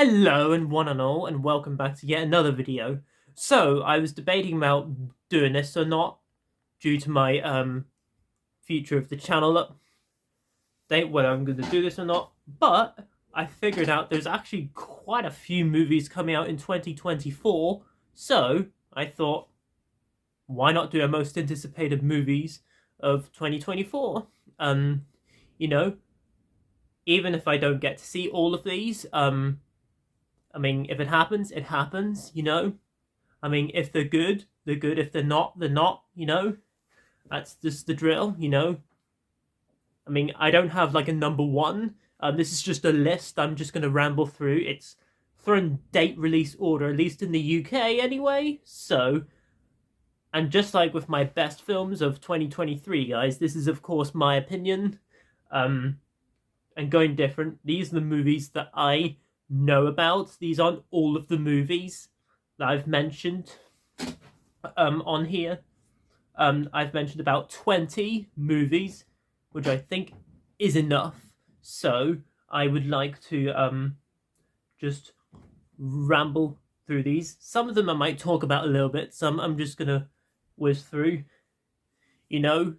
Hello and one and all, and welcome back to yet another video. So, I was debating about doing this or not, due to my future of the channel update, whether I'm going to do this or not, but I figured out there's actually quite a few movies coming out in 2024, so I thought, why not do a most anticipated movies of 2024? You know, even if I don't get to see all of these, I mean, if it happens, it happens, I mean, if they're good, they're good. If they're not, they're not, That's just the drill, I mean, I don't have like a number one. This is just a list I'm just going to ramble through. It's thrown date release order, at least in the UK anyway. So, and just like with my best films of 2023, guys, this is of course my opinion. And going different, these are the movies that I know about. These aren't all of the movies that I've mentioned on here. I've mentioned about 20 movies, which I think is enough. So I would like to just ramble through these. Some of them I might talk about a little bit. Some I'm just gonna whiz through,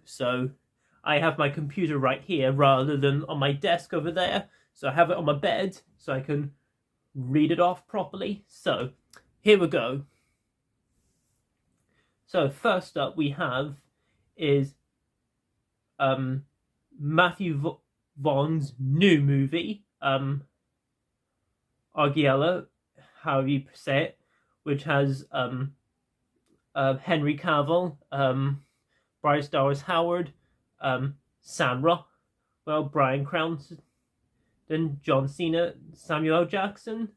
So I have my computer right here rather than on my desk over there. So I have it on my bed so I can read it off properly. So here we go. So first up we have is Matthew Vaughn's new movie, Arguella, however you say it, which has Henry Cavill, Bryce Dallas Howard, Sam Rockwell, Bryan Cranston, John Cena, Samuel L. Jackson.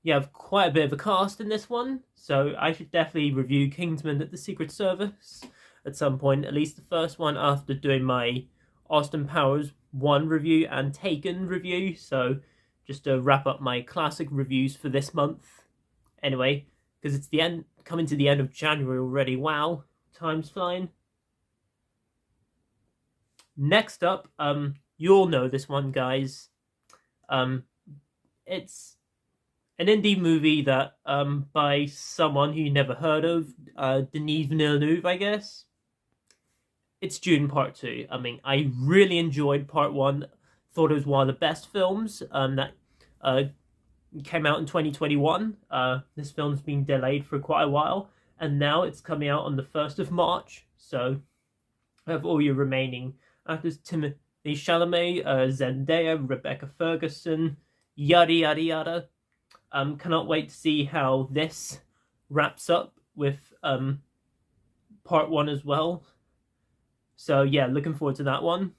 You have quite a bit of a cast in this one, so I should definitely review Kingsman at the Secret Service at some point, at least the first one, after doing my Austin Powers 1 review and Taken review. So just to wrap up my classic reviews for this month. Anyway, because it's the end, coming to the end of January already. Wow, time's flying. Next up, you all know this one, guys. It's an indie movie that by someone who you never heard of, Denis Villeneuve, I guess. It's Dune Part 2. I mean, I really enjoyed Part 1. Thought it was one of the best films that came out in 2021. This film's been delayed for quite a while, and now it's coming out on the 1st of March. So I have all your remaining actors: Timothée Chalamet, Zendaya, Rebecca Ferguson, yada yada yada. Cannot wait to see how this wraps up with Part 1 as well. So yeah, looking forward to that one.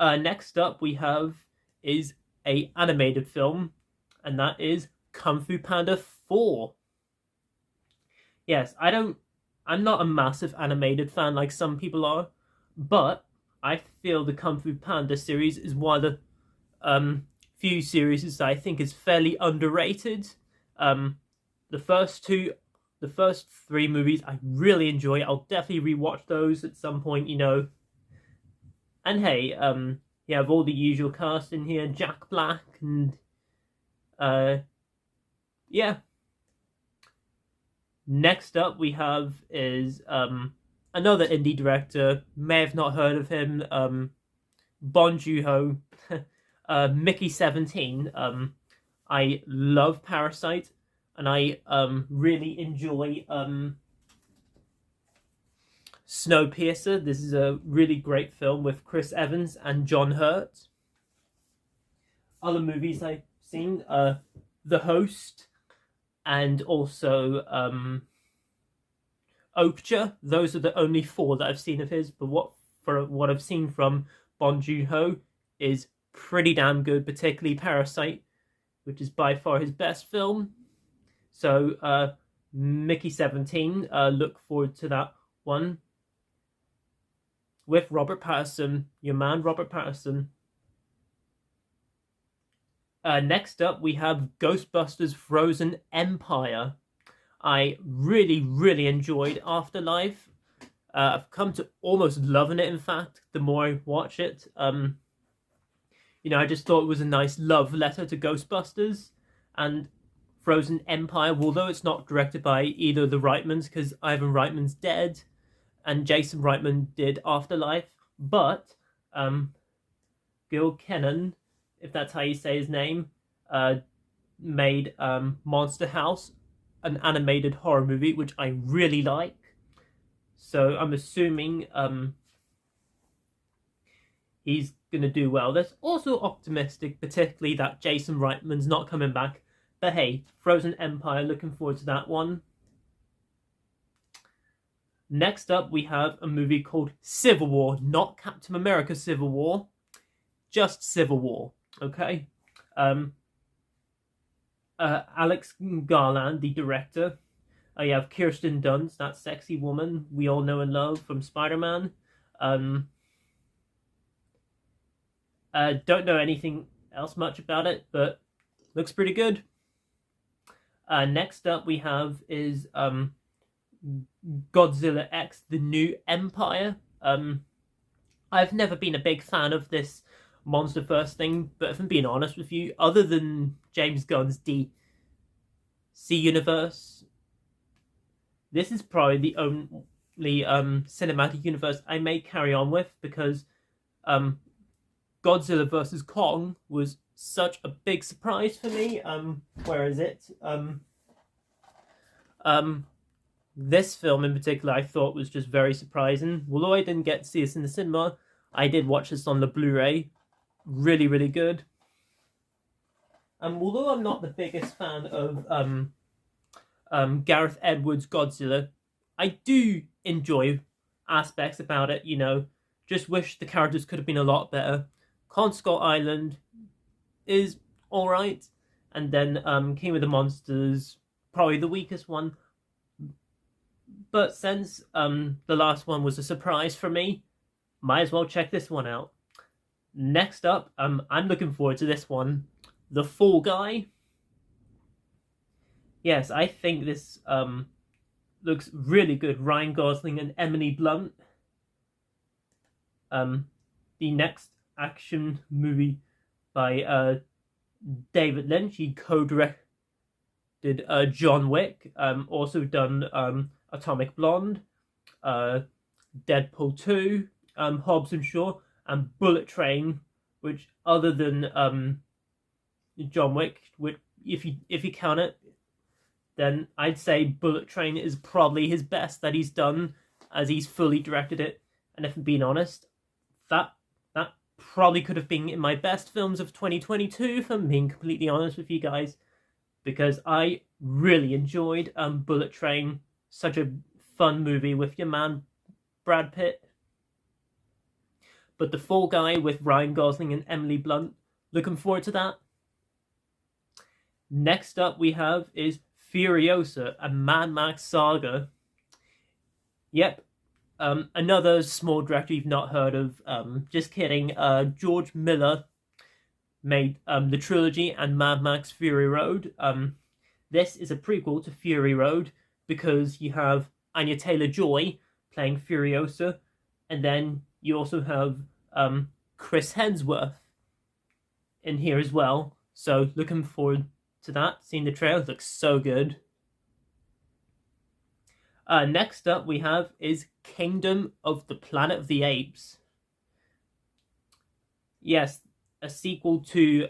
Next up we have is a animated film, and that is Kung Fu Panda 4. Yes, I'm not a massive animated fan like some people are, but I feel the Kung Fu Panda series is one of the few series that I think is fairly underrated. The first 3 movies I really enjoy. I'll definitely rewatch those at some point, And hey, you have all the usual cast in here: Jack Black and yeah. Next up we have is another indie director. May have not heard of him. Bong Joon-ho. Mickey 17. I love Parasite, and I really enjoy Snowpiercer. This is a really great film with Chris Evans and John Hurt. Other movies I've seen, The Host, and also Okja. Those are the only 4 that I've seen of his, but what I've seen from Bong Joon-ho is pretty damn good, particularly Parasite, which is by far his best film. So Mickey 17, look forward to that one with Robert Pattinson, your man Robert Pattinson. Next up we have Ghostbusters Frozen Empire. I really enjoyed Afterlife. I've come to almost loving it, in fact, the more I watch it. I just thought it was a nice love letter to Ghostbusters and Frozen Empire, although it's not directed by either of the Reitmans, because Ivan Reitman's dead and Jason Reitman did Afterlife, but Gil Kenan, if that's how you say his name, made Monster House, an animated horror movie, which I really like. So I'm assuming he's going to do well. That's also optimistic, particularly that Jason Reitman's not coming back. But hey, Frozen Empire, looking forward to that one. Next up, we have a movie called Civil War, not Captain America Civil War, just Civil War, okay? Alex Garland, the director. You have Kirsten Dunst, that sexy woman we all know and love from Spider-Man. Don't know anything else much about it, but looks pretty good. Next up we have is Godzilla X, The New Empire. I've never been a big fan of this MonsterVerse thing, but if I'm being honest with you, other than James Gunn's DC universe, this is probably the only cinematic universe I may carry on with, because Godzilla vs. Kong was such a big surprise for me. Where is it? This film in particular I thought was just very surprising. Although I didn't get to see this in the cinema, I did watch this on the Blu-ray. Really, really good. Although I'm not the biggest fan of Gareth Edwards' Godzilla, I do enjoy aspects about it, Just wish the characters could have been a lot better. Kong Skull Island is alright. And then King of the Monsters, probably the weakest one. But since the last one was a surprise for me, might as well check this one out. Next up, I'm looking forward to this one. The Fall Guy. Yes, I think this looks really good. Ryan Gosling and Emily Blunt. The next action movie by David Lynch. He co-directed John Wick. Also done Atomic Blonde, Deadpool 2, Hobbs and Shaw, and Bullet Train, which other than John Wick, which if you count it, then I'd say Bullet Train is probably his best that he's done, as he's fully directed it. And if I'm being honest, that probably could have been in my best films of 2022, if I'm being completely honest with you guys, because I really enjoyed Bullet Train. Such a fun movie with your man Brad Pitt. But The Fall Guy with Ryan Gosling and Emily Blunt, looking forward to that. Next up we have is Furiosa, a Mad Max saga. Yep, another small director you've not heard of. Just kidding. George Miller made the trilogy and Mad Max Fury Road. This is a prequel to Fury Road, because you have Anya Taylor-Joy playing Furiosa, and then you also have Chris Hemsworth in here as well. So looking forward to that. Seeing the trailer, looks so good. Next up we have is Kingdom of the Planet of the Apes. Yes, a sequel to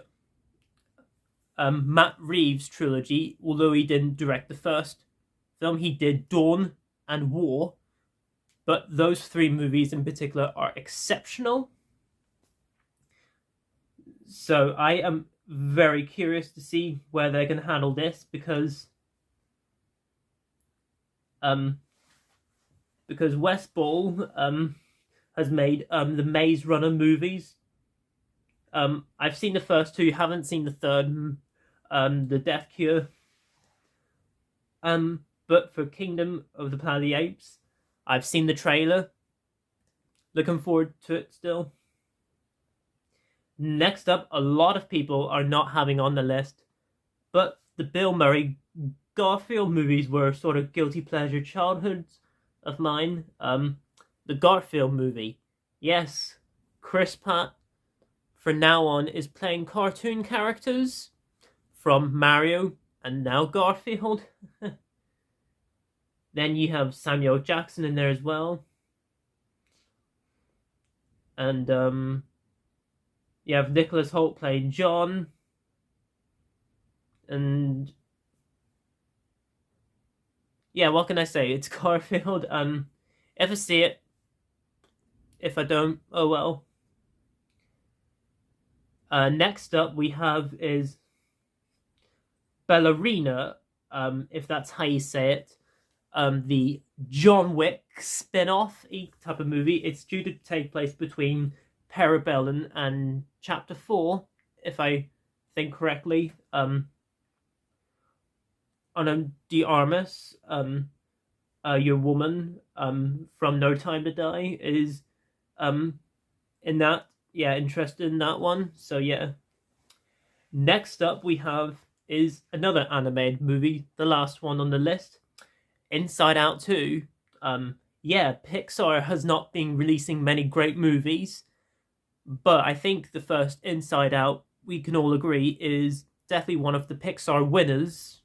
Matt Reeves' trilogy, although he didn't direct the first film. He did Dawn and War, but those three movies in particular are exceptional. So I am very curious to see where they're going to handle this, because Wes Ball has made the Maze Runner movies. I've seen the first two, haven't seen the third, The Death Cure. But for Kingdom of the Planet of the Apes, I've seen the trailer. Looking forward to it still. Next up, a lot of people are not having on the list, but the Bill Murray Garfield movies were sort of guilty pleasure childhoods of mine. The Garfield movie. Yes, Chris Pratt from now on is playing cartoon characters from Mario and now Garfield. Then you have Samuel Jackson in there as well. And you have Nicholas Hoult playing John. And yeah, what can I say? It's Garfield. If I see it, if I don't, oh well. Next up we have is Ballerina, if that's how you say it. The John Wick spin-off type of movie. It's due to take place between Parabellum and Chapter 4, if I think correctly. Ana de Armas, your woman from No Time to Die, is in that. Yeah, interested in that one. So yeah. Next up we have is another animated movie, the last one on the list, Inside Out 2. Yeah, Pixar has not been releasing many great movies, but I think the first Inside Out, we can all agree, is definitely one of the Pixar winners.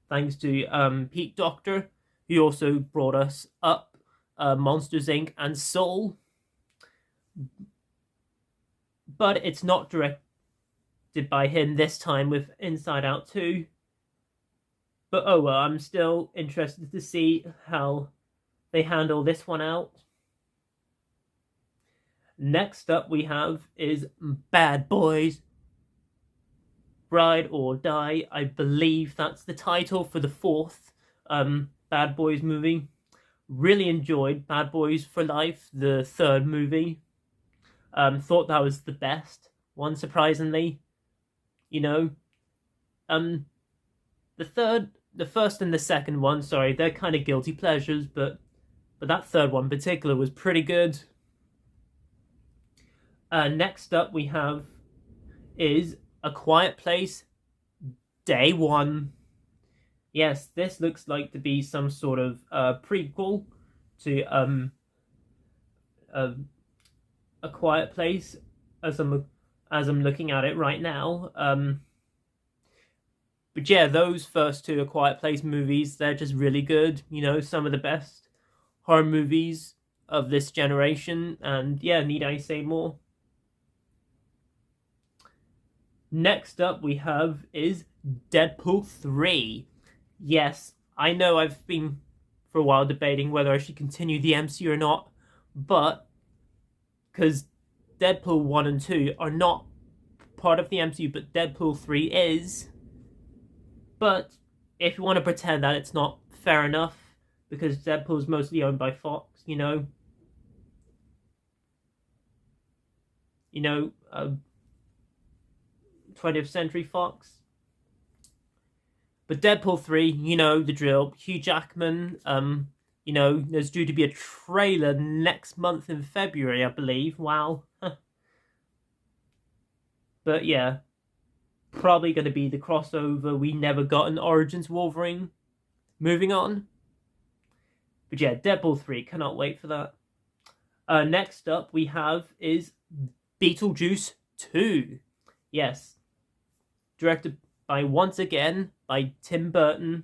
Thanks to Pete Docter, who also brought us Up, Monsters Inc. and Soul. But it's not directed by him this time with Inside Out 2. But oh well, I'm still interested to see how they handle this one out. Next up we have is Bad Boys Ride or Die. I believe that's the title for the fourth Bad Boys movie. Really enjoyed Bad Boys for Life, the third movie. Thought that was the best one, surprisingly. You know, the first and the second one, sorry, they're kind of guilty pleasures, but that third one in particular was pretty good. Next up we have is A Quiet Place Day 1. Yes, this looks like to be some sort of prequel to A Quiet Place, as I'm looking at it right now. But yeah, those first two A Quiet Place movies, they're just really good. You know, some of the best horror movies of this generation. And yeah, need I say more? Next up we have is Deadpool 3. Yes, I know I've been for a while debating whether I should continue the MCU or not, but because Deadpool 1 and 2 are not part of the MCU, but Deadpool 3 is. But if you want to pretend that it's not, fair enough, because Deadpool is mostly owned by Fox, you know. 20th Century Fox. But Deadpool 3, you know the drill. Hugh Jackman, there's due to be a trailer next month in February, I believe. Wow. But yeah, probably going to be the crossover we never got in Origins Wolverine. Moving on. But yeah, Deadpool 3, cannot wait for that. Next up we have is Beetlejuice 2. Yes. Directed by, once again, by Tim Burton.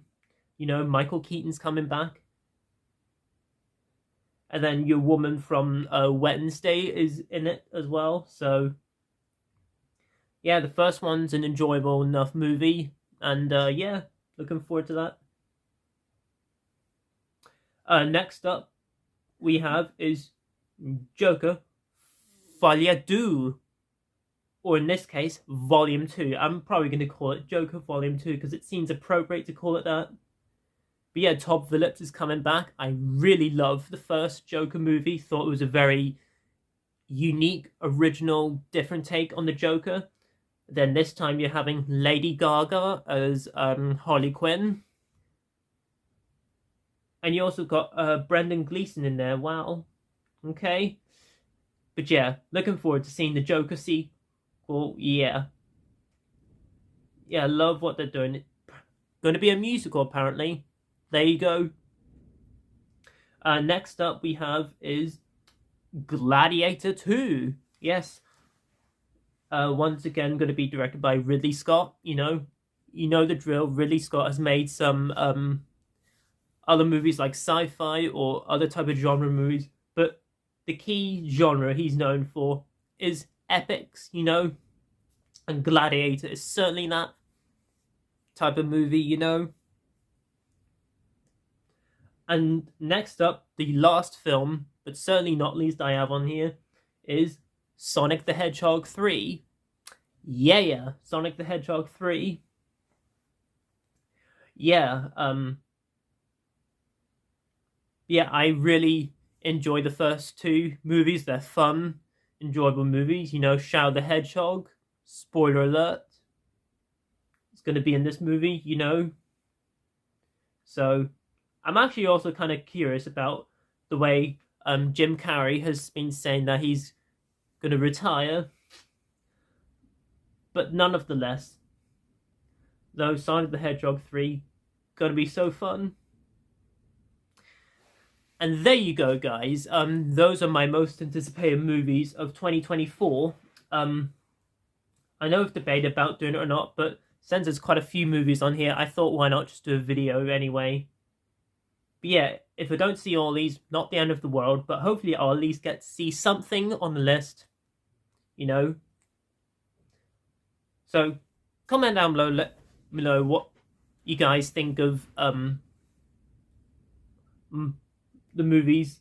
You know, Michael Keaton's coming back. And then your woman from Wednesday is in it as well. So, yeah, the first one's an enjoyable enough movie. And, yeah, looking forward to that. Next up we have is Joker Folie à Deux. Or in this case, Volume 2. I'm probably going to call it Joker Volume 2 because it seems appropriate to call it that. But yeah, Todd Phillips is coming back. I really love the first Joker movie. Thought it was a very unique, original, different take on the Joker. Then this time you're having Lady Gaga as Harley Quinn. And you also got Brendan Gleeson in there. Wow. Okay. But yeah, looking forward to seeing the Joker sequel. Yeah, love what they're doing. Going to be a musical, apparently. There you go. Next up we have is Gladiator 2. Yes, Once again, going to be directed by Ridley Scott. You know the drill. Ridley Scott has made some other movies like sci-fi or other type of genre movies, but the key genre he's known for is epics. And Gladiator is certainly that type of movie. And next up, the last film, but certainly not least I have on here, is Sonic the Hedgehog 3. Yeah, Sonic the Hedgehog 3. Yeah, I really enjoy the first two movies. They're fun, enjoyable movies. Shadow the Hedgehog, spoiler alert, it's going to be in this movie, So, I'm actually also kind of curious about the way Jim Carrey has been saying that he's going to retire. But none of the less, though, Sonic the Hedgehog 3 going to be so fun. And there you go, guys. Those are my most anticipated movies of 2024. I know we've debated about doing it or not, but since there's quite a few movies on here, I thought why not just do a video anyway. But yeah, if I don't see all these, not the end of the world, but hopefully I'll at least get to see something on the list, So, comment down below, let me know what you guys think of the movies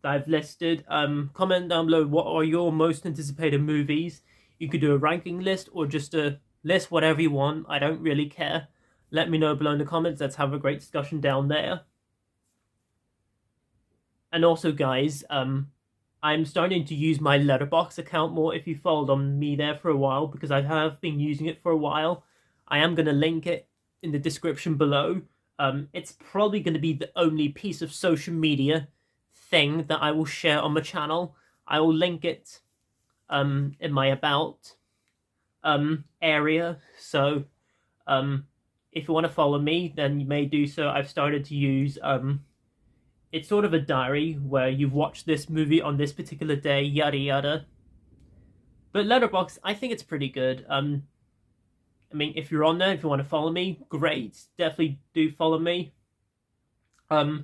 that I've listed. Comment down below what are your most anticipated movies. You could do a ranking list or just a list, whatever you want. I don't really care. Let me know below in the comments. Let's have a great discussion down there. And also, guys, I'm starting to use my Letterboxd account more. If you followed on me there for a while, because I have been using it for a while, I am going to link it in the description below. It's probably going to be the only piece of social media thing that I will share on my channel. I will link it in my about area. So if you want to follow me, then you may do so. I've started to use it's sort of a diary where you've watched this movie on this particular day, yada yada. But Letterboxd, I think it's pretty good. I mean, if you're on there, if you want to follow me, great. Definitely do follow me. And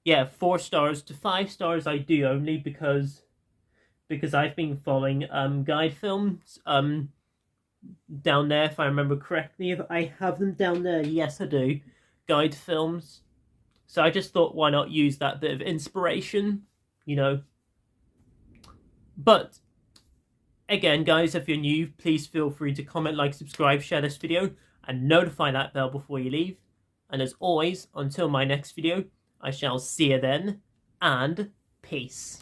yeah, 4 stars to 5 stars I do only because I've been following guide films down there, if I remember correctly. If I have them down there, yes I do. Guide films. So I just thought, why not use that bit of inspiration, But again, guys, if you're new, please feel free to comment, like, subscribe, share this video, and notify that bell before you leave. And as always, until my next video, I shall see you then, and peace.